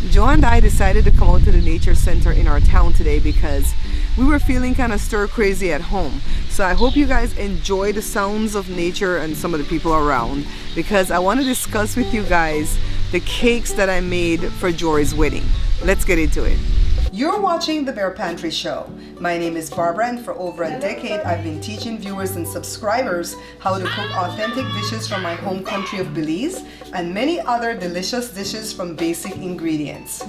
Joe and I decided to come out to the nature center in our town today because we were feeling kind of stir crazy at home. So I hope you guys enjoy the sounds of nature and some of the people around, because I want to discuss with you guys the cakes that I made for Jory's wedding. Let's get into it. You're watching The Bear Pantry Show. My name is Barbara, and for over a decade I've been teaching viewers and subscribers how to cook authentic dishes from my home country of Belize and many other delicious dishes from basic ingredients.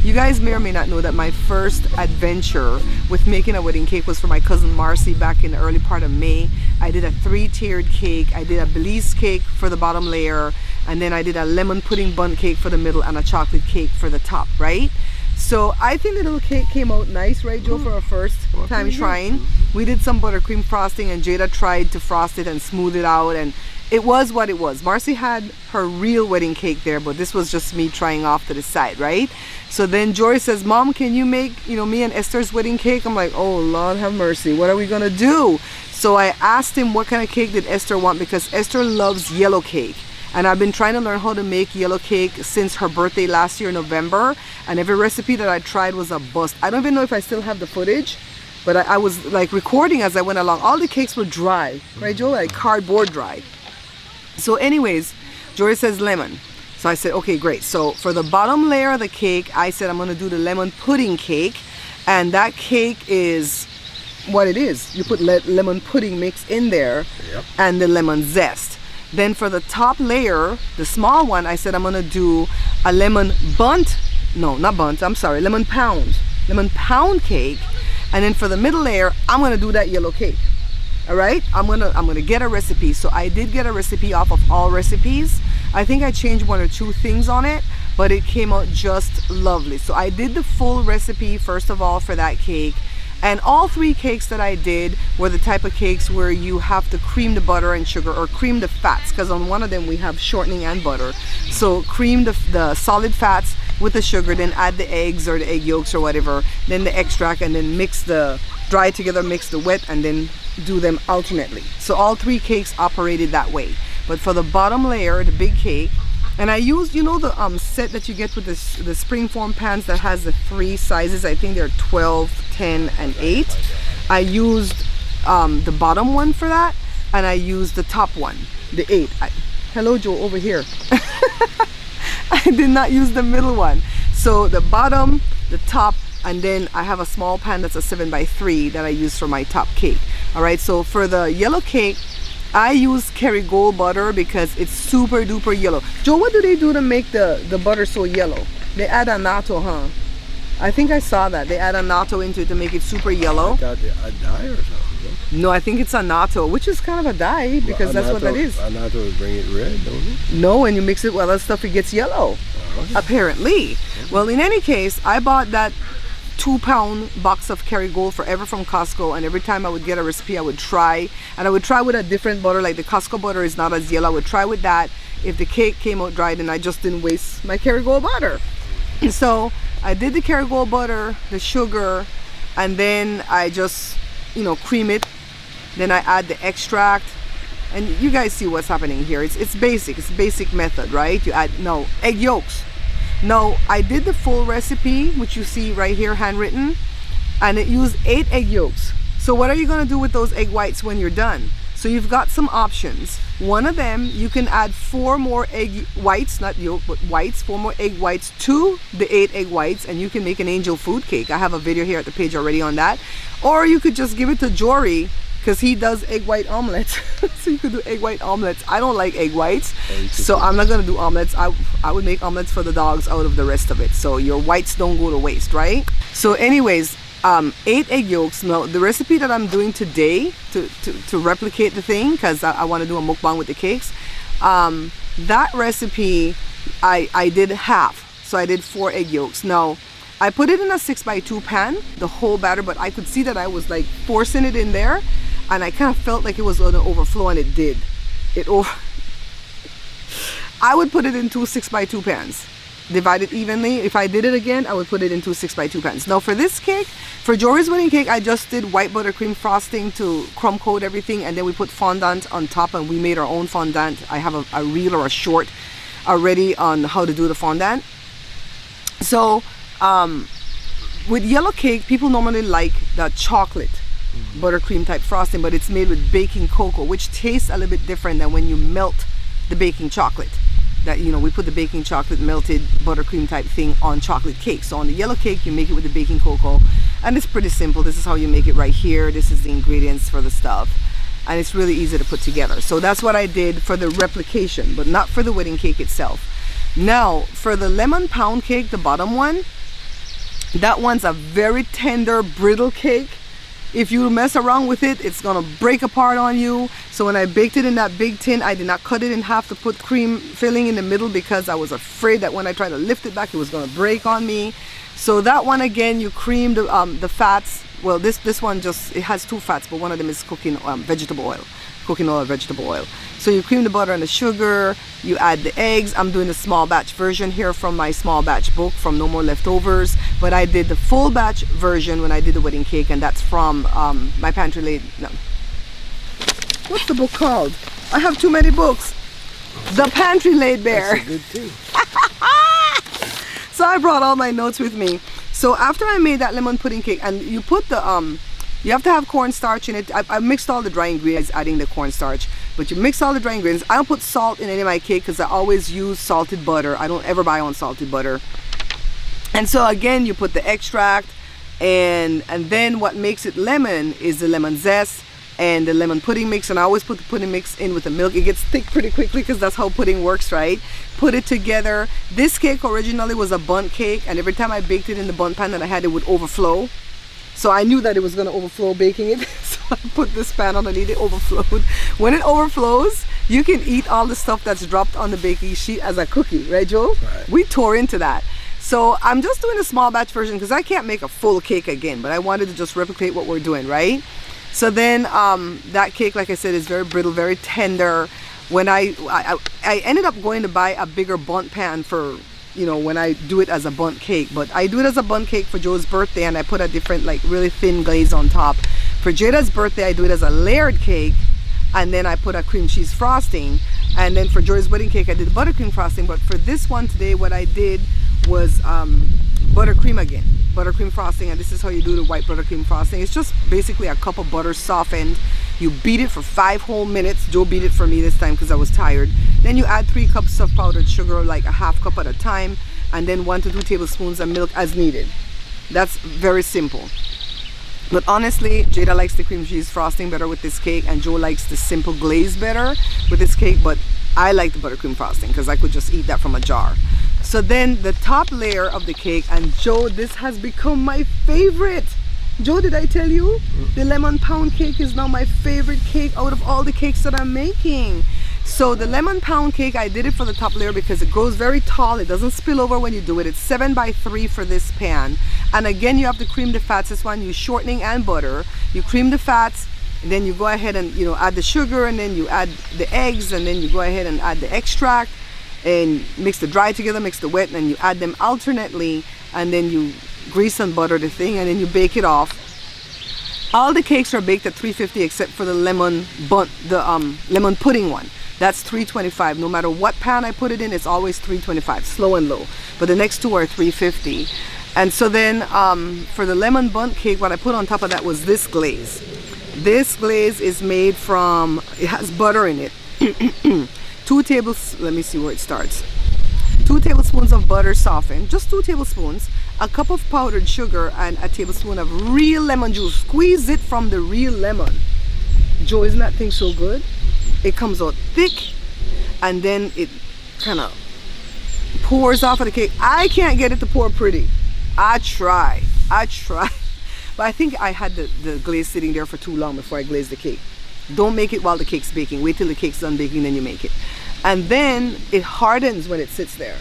You guys may or may not know that my first adventure with making a wedding cake was for my cousin Marcy back in the early part of May. I did a 3-tiered cake. I did a Belize cake for the bottom layer, and then I did a lemon pudding bundt cake for the middle and a chocolate cake for the top, right? So I think the little cake came out nice, right, Joe, for our first time trying. We did some buttercream frosting, and Jada tried to frost it and smooth it out, and it was what it was. Marcy had her real wedding cake there, but this was just me trying off to the side, right? So then Jory says, Mom, can you make, me and Esther's wedding cake? I'm like, oh, Lord have mercy. What are we gonna do? So I asked him what kind of cake did Esther want, because Esther loves yellow cake. And I've been trying to learn how to make yellow cake since her birthday last year in November. And every recipe that I tried was a bust. I don't even know if I still have the footage, but I was like recording as I went along. All the cakes were dry, right, Joe? Like cardboard dry. So anyways, Jory says lemon. So I said, okay, great. So for the bottom layer of the cake, I said I'm gonna do the lemon pudding cake. And that cake is what it is. You put lemon pudding mix in there, yep, and the lemon zest. Then for the top layer, the small one, I said I'm gonna do a lemon bundt, no, not bundt, I'm sorry, lemon pound cake. And then for the middle layer, I'm gonna do that yellow cake. All right, I'm gonna get a recipe. So I did get a recipe off of All Recipes. I think I changed 1 or 2 things on it, but it came out just lovely. So I did the full recipe first of all for that cake. And all 3 cakes that I did were the type of cakes where you have to cream the butter and sugar, or cream the fats, because on one of them we have shortening and butter. So cream the solid fats with the sugar, then add the eggs or the egg yolks or whatever, then the extract, and then mix the dry together, mix the wet, and then do them alternately. So all 3 cakes operated that way. But for the bottom layer, the big cake, and I used, the set that you get with the springform pans that has the 3 sizes. I think they're 12, 10, and 8. I used the bottom one for that, and I used the top one, the 8. Hello, Joe, over here. I did not use the middle one. So the bottom, the top, and then I have a small pan that's a 7x3 that I use for my top cake. All right, so for the yellow cake, I use Kerrygold butter because it's super duper yellow. Joe, what do they do to make the butter so yellow? They add annatto, huh? I think I saw that. They add annatto into it to make it super yellow. I thought a dye or something. No, I think it's annatto, which is kind of a dye, because that's what that is. Annatto will bring it red, don't it? No, when you mix it with other stuff, it gets yellow. Okay. Apparently. Well, in any case, I bought that 2-pound box of Kerrygold forever from Costco, and every time I would get a recipe I would try, and I would try with a different butter. Like the Costco butter is not as yellow. I would try with that. If the cake came out dry, then I just didn't waste my Kerrygold butter. So I did the Kerrygold butter, the sugar, and then I just cream it. Then I add the extract, and you guys see what's happening here. It's basic. It's basic method, right? You add egg yolks. Now, I did the full recipe, which you see right here, handwritten, and it used 8 egg yolks. So what are you gonna do with those egg whites when you're done? So you've got some options. One of them, you can add 4 more egg whites, not yolk, but whites, 4 more egg whites to the 8 egg whites, and you can make an angel food cake. I have a video here at the page already on that. Or you could just give it to Jory, because he does egg white omelets. So you could do egg white omelets. I don't like egg whites, so I'm not gonna do omelets. I would make omelets for the dogs out of the rest of it, so your whites don't go to waste, right? So anyways, 8 egg yolks. Now the recipe that I'm doing today to replicate the thing, because I want to do a mukbang with the cakes, that recipe I did half. So I did 4 egg yolks. Now I put it in a 6x2 pan, the whole batter, but I could see that I was like forcing it in there, and I kind of felt like it was going to overflow, and it did. I would put it in 2 6x2 pans, divide it evenly. If I did it again, I would put it in 2 6x2 pans. Now for this cake, for Jory's wedding cake, I just did white buttercream frosting to crumb coat everything, and then we put fondant on top, and we made our own fondant. I have a real or a short already on how to do the fondant. So with yellow cake, people normally like the chocolate buttercream type frosting, but it's made with baking cocoa, which tastes a little bit different than when you melt the baking chocolate. That, you know, we put the baking chocolate melted buttercream type thing on chocolate cake. So on the yellow cake, you make it with the baking cocoa, and it's pretty simple. This is how you make it right here. This is the ingredients for the stuff, and it's really easy to put together. So that's what I did for the replication, but not for the wedding cake itself. Now for the lemon pound cake, the bottom one, that one's a very tender, brittle cake. If you mess around with it, it's gonna break apart on you. So when I baked it in that big tin, I did not cut it in half to put cream filling in the middle, because I was afraid that when I tried to lift it back, it was gonna break on me. So that one, again, you cream the fats. Well, this one just, it has 2 fats, but one of them is cooking vegetable oil. Cooking oil, vegetable oil. So you cream the butter and the sugar, you add the eggs. I'm doing the small batch version here from my small batch book from No More Leftovers, but I did the full batch version when I did the wedding cake, and that's from my pantry laid, no. What's the book called? I have too many books. The Pantry Laid Bare. That's a good thing. So I brought all my notes with me. So after I made that lemon pudding cake, and you put the you have to have cornstarch in it. I mixed all the dry ingredients, adding the cornstarch. But you mix all the dry ingredients. I don't put salt in any of my cake because I always use salted butter. I don't ever buy unsalted butter. And so again, you put the extract, and then what makes it lemon is the lemon zest and the lemon pudding mix. And I always put the pudding mix in with the milk. It gets thick pretty quickly because that's how pudding works, right? Put it together. This cake originally was a bundt cake, and every time I baked it in the bundt pan that I had, it would overflow. So I knew that it was going to overflow baking it. So I put this pan underneath, it overflowed. When it overflows, you can eat all the stuff that's dropped on the baking sheet as a cookie, right, Joe? Right. We tore into that. So I'm just doing a small batch version because I can't make a full cake again, but I wanted to just replicate what we're doing, right? So then that cake, like I said, is very brittle, very tender. When I ended up going to buy a bigger bundt pan for, you know, when I do it as a bundt cake, but I do it as a bundt cake for Joe's birthday, and I put a different, like, really thin glaze on top. For Jada's birthday, I do it as a layered cake, and then I put a cream cheese frosting. And then for Joy's wedding cake, I did buttercream frosting. But for this one today, what I did was buttercream again, buttercream frosting. And this is how you do the white buttercream frosting. It's just basically a cup of butter softened. You beat it for 5 whole minutes. Joe beat it for me this time because I was tired. Then you add 3 cups of powdered sugar, like a half cup at a time, and then 1 to 2 tablespoons of milk as needed. That's very simple. But honestly, Jada likes the cream cheese frosting better with this cake, and Joe likes the simple glaze better with this cake, but I like the buttercream frosting because I could just eat that from a jar. So then the top layer of the cake, and Joe, this has become my favorite. Joe, did I tell you? The lemon pound cake is now my favorite cake out of all the cakes that I'm making. So the lemon pound cake, I did it for the top layer because it grows very tall. It doesn't spill over when you do it. It's 7 by 3 for this pan. And again, you have to cream the fats. This one, use shortening and butter. You cream the fats, and then you go ahead and, you know, add the sugar, and then you add the eggs, and then you go ahead and add the extract, and mix the dry together, mix the wet, and then you add them alternately, and then you grease and butter the thing, and then you bake it off. All the cakes are baked at 350 except for the lemon lemon pudding one. That's 325. No matter what pan I put it in, it's always 325, slow and low. But the next 2 are 350. And so then for the lemon bundt cake, what I put on top of that was this glaze. This glaze is made from, it has butter in it. 2 tablespoons, let me see where it starts. 2 tablespoons of butter softened, just 2 tablespoons, a cup of powdered sugar, and a tablespoon of real lemon juice. Squeeze it from the real lemon. Joe, isn't that thing so good? It comes out thick, and then it kind of pours off of the cake. I can't get it to pour pretty. I try, but I think I had the glaze sitting there for too long before I glazed the cake. Don't make it while the cake's baking. Wait till the cake's done baking, then you make it. And then it hardens when it sits there,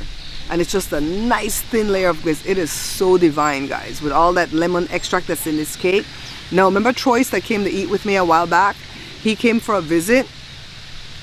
and it's just a nice thin layer of glaze. It is so divine, guys, with all that lemon extract that's in this cake. Now, remember Troyce that came to eat with me a while back? He came for a visit,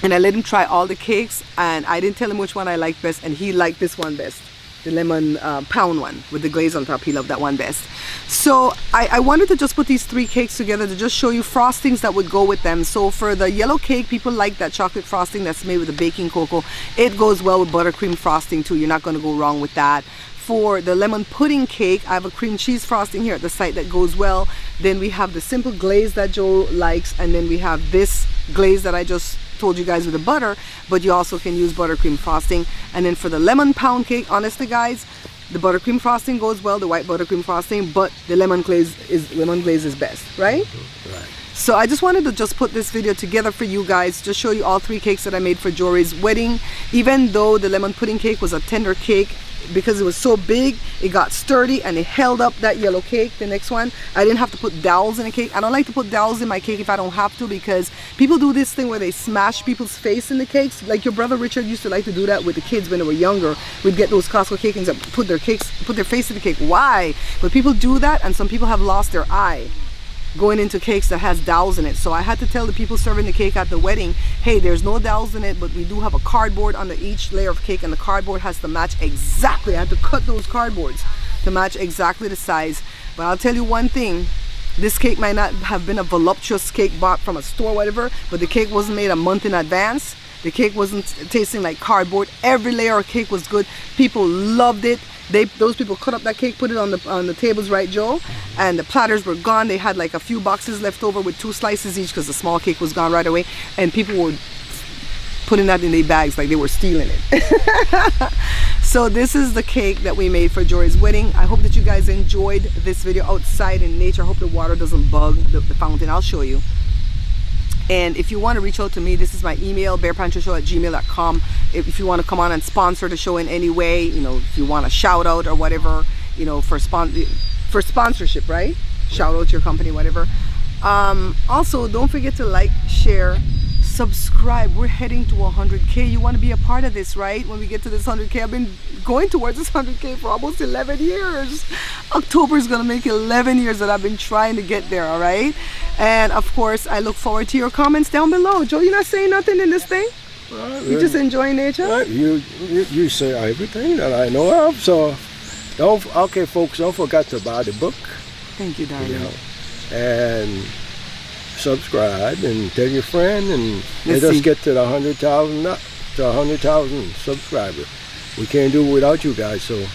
and I let him try all the cakes, and I didn't tell him which one I liked best, and he liked this one best. the lemon pound one with the glaze on top. He loved that one best. So I wanted to just put these 3 cakes together to just show you frostings that would go with them. So for the yellow cake, people like that chocolate frosting that's made with the baking cocoa. It goes well with buttercream frosting too. You're not going to go wrong with that. For the lemon pudding cake, I have a cream cheese frosting here at the site that goes well. Then we have the simple glaze that Joe likes, and then we have this glaze that I just told you guys with the butter, but you also can use buttercream frosting. And then for the lemon pound cake, honestly guys, the buttercream frosting goes well, the white buttercream frosting, but the lemon glaze is best, right? Right. So I just wanted to just put this video together for you guys, just show you all 3 cakes that I made for Jory's wedding. Even though the lemon pudding cake was a tender cake, because it was so big, it got sturdy and it held up that yellow cake. The next one, I didn't have to put dowels in a cake. I don't like to put dowels in my cake if I don't have to, because people do this thing where they smash people's face in the cakes. Like your brother Richard used to like to do that with the kids when they were younger. We'd get those Costco cakes and put their face in the cake. Why? But people do that, and some people have lost their eye going into cakes that has dowels in it. So I had to tell the people serving the cake at the wedding, hey, there's no dowels in it, but we do have a cardboard under each layer of cake, and the cardboard has to match exactly. I had to cut those cardboards to match exactly the size. But I'll tell you one thing, this cake might not have been a voluptuous cake bought from a store or whatever, but the cake wasn't made a month in advance. The cake wasn't tasting like cardboard. Every layer of cake was good. People loved it. Those people cut up that cake, put it on the tables, right, Joe? And the platters were gone. They had like a few boxes left over with 2 slices each, because the small cake was gone right away. And people were putting that in their bags like they were stealing it. So this is the cake that we made for Jory's wedding. I hope that you guys enjoyed this video outside in nature. I hope the water doesn't bug the fountain. I'll show you. And if you want to reach out to me, this is my email, bearpantrashow@gmail.com. If you want to come on and sponsor the show in any way, you know, if you want a shout out or whatever, you know, for sponsorship, right? Shout out to your company, whatever. Also, don't forget to like, share, subscribe. We're heading to 100K. You want to be a part of this, right? When we get to this 100K, I've been going towards this 100K for almost 11 years. October is going to make 11 years that I've been trying to get there, all right? And of course, I look forward to your comments down below. Joe, you're not saying nothing in this thing? You just enjoying nature? You say everything that I know of, so okay folks, don't forget to buy the book. Thank you, darling. You know, and subscribe and tell your friend, and let us get to the 100,000 subscribers. We can't do it without you guys, so.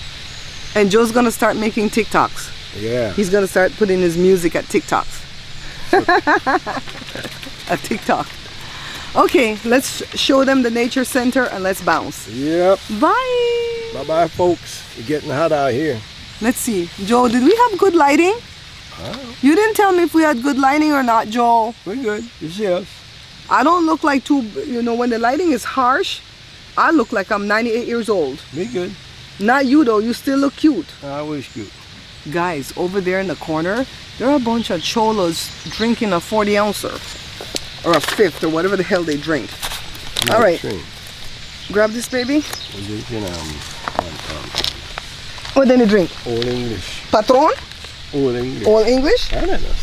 And Joe's gonna start making TikToks. Yeah. He's gonna start putting his music at TikToks. A TikTok. Okay, let's show them the nature center and let's bounce. Yep. Bye. Bye-bye, folks. It's getting hot out here. Let's see. Joe, did we have good lighting? You didn't tell me if we had good lighting or not, Joel. We're good. You see us. I don't look like too, you know, when the lighting is harsh, I look like I'm 98 years old. Me good. Not you though, you still look cute. I was cute. Guys, over there in the corner, there are a bunch of cholos drinking a 40 ouncer. Or a 5th, or whatever the hell they drink. All right. Grab this, baby. What did they drink? Old English. Patron? Old English. Old English? I don't know.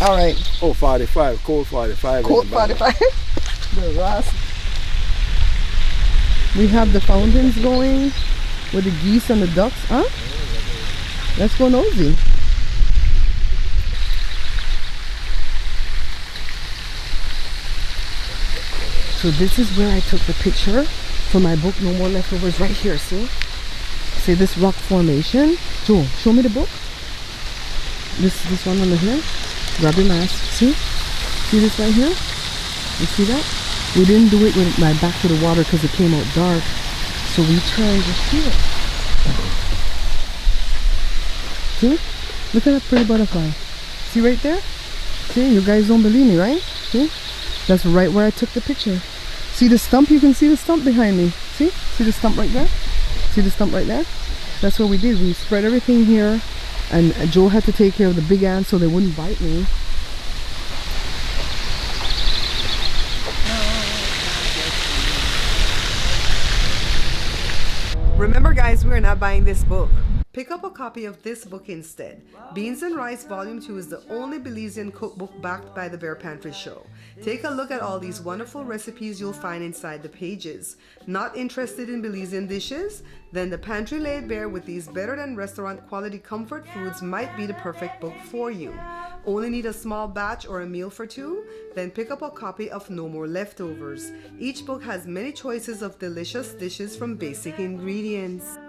All right. Oh, 45. Cold 45. Cold 45. The rust. We have the fountains going with the geese and the ducks. Huh? Let's go nosy. So this is where I took the picture for my book, No More Leftovers, right here, see? See this rock formation? Joe, show me the book. This one under here. Grab your mask, see? See this right here? You see that? We didn't do it with my back to the water because it came out dark. So we turned just here. See? Look at that pretty butterfly. See right there? See, you guys don't believe me, right? See? That's right where I took the picture. See the stump? You can see the stump behind me. See? See the stump right there? See the stump right there? That's what we did. We spread everything here, and Joe had to take care of the big ants so they wouldn't bite me. Remember guys, we're not buying this book. pick up a copy of this book instead. Beans and Rice Volume 2 is the only Belizean cookbook backed by the Bear Pantry Show. Take a look at all these wonderful recipes you'll find inside the pages. Not interested in Belizean dishes? Then The Pantry Laid Bare with these better than restaurant quality comfort foods might be the perfect book for you. Only need a small batch or a meal for two? Then pick up a copy of No More Leftovers. Each book has many choices of delicious dishes from basic ingredients.